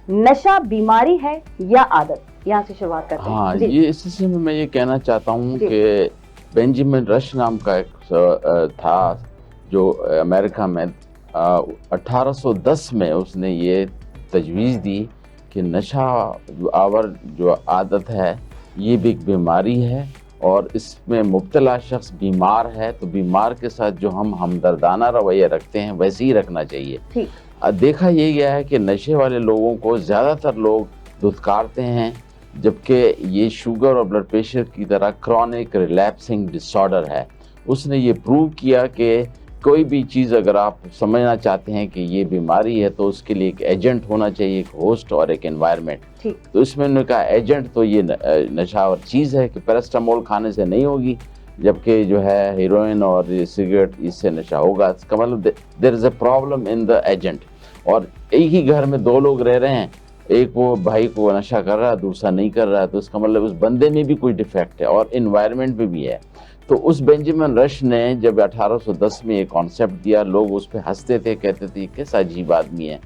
نشہ بیماری ہے یا عادت؟ یہاں سے شروعات کرتے ہیں. ہاں جی یہ اس سلسلے میں یہ کہنا چاہتا ہوں جی. کہ بینجامن رش نام کا ایک تھا جو امریکہ میں 1810 میں اس نے یہ تجویز دی کہ نشہ آور جو عادت ہے یہ بھی ایک بیماری ہے اور اس میں مبتلا شخص بیمار ہے، تو بیمار کے ساتھ جو ہم ہمدردانہ رویہ رکھتے ہیں ویسے ہی رکھنا چاہیے. ٹھیک. دیکھا یہ گیا ہے کہ نشے والے لوگوں کو زیادہ تر لوگ دھتکارتے ہیں، جبکہ یہ شوگر اور بلڈ پریشر کی طرح کرونک ریلیپسنگ ڈس آرڈر ہے. اس نے یہ پروو کیا کہ کوئی بھی چیز اگر آپ سمجھنا چاہتے ہیں کہ یہ بیماری ہے تو اس کے لیے ایک ایجنٹ ہونا چاہیے، ایک ہوسٹ اور ایک انوائرمنٹ. ٹھیک. تو اس میں انہوں نے کہا ایجنٹ تو یہ نشہ اور چیز ہے کہ پیراسٹامول کھانے سے نہیں ہوگی، جبکہ جو ہے ہیروئن اور سگریٹ اس سے نشہ ہوگا. اس کا مطلب دیر از a problem in the agent. اور ایک ہی گھر میں دو لوگ رہ رہے ہیں، ایک وہ بھائی کو نشہ کر رہا ہے دوسرا نہیں کر رہا ہے، تو اس کا مطلب اس بندے میں بھی کوئی ڈیفیکٹ ہے اور انوائرمنٹ میں بھی ہے. تو اس بینجامن رش نے جب 1810 میں یہ کانسیپٹ دیا، لوگ اس پہ ہنستے تھے، کہتے تھے کیسا عجیب آدمی ہے،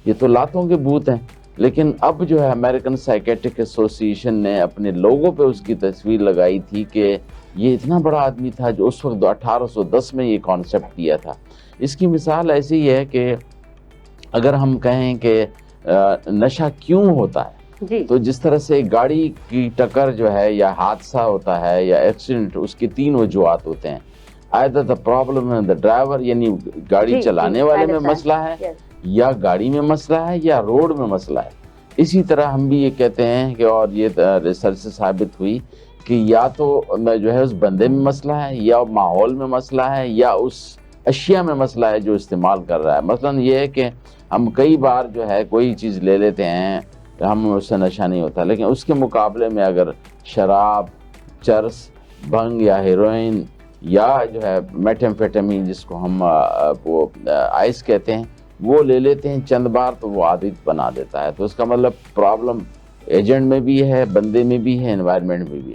یہ تو لاتوں کے بھوت ہیں. لیکن اب جو ہے امریکن سائیکیٹرک ایسوسی ایشن نے اپنے لوگوں پہ اس کی تصویر لگائی تھی کہ یہ اتنا بڑا آدمی تھا جو اس وقت 1810 میں یہ کانسیپٹ دیا تھا. اس کی مثال ایسی ہے کہ اگر ہم کہیں کہ نشہ کیوں ہوتا ہے، جی. تو جس طرح سے گاڑی کی ٹکر جو ہے یا حادثہ ہوتا ہے یا ایکسیڈنٹ، اس کی 3 وجوہات ہوتے ہیں. either the problem in the driver یعنی گاڑی جی چلانے جی والے میں مسئلہ ہے، Yes. یا گاڑی میں مسئلہ ہے، یا روڈ میں مسئلہ ہے. اسی طرح ہم بھی یہ کہتے ہیں کہ، اور یہ ریسرچ سے ثابت ہوئی کہ یا تو جو ہے اس بندے میں مسئلہ ہے، یا ماحول میں مسئلہ ہے، یا اس اشیاء میں مسئلہ ہے جو استعمال کر رہا ہے. مثلا یہ ہے کہ ہم کئی بار جو ہے کوئی چیز لے لیتے ہیں، ہم اس سے نشہ نہیں ہوتا، لیکن اس کے مقابلے میں اگر شراب، چرس، بھنگ یا ہیروئن یا جو ہے میٹھامفیٹامین جس کو ہم وہ آئس کہتے ہیں، وہ لے لیتے ہیں چند بار تو وہ عادت بنا دیتا ہے. تو اس کا مطلب پرابلم ایجنٹ میں بھی ہے، بندے میں بھی ہے، انوائرمنٹ میں بھی ہے.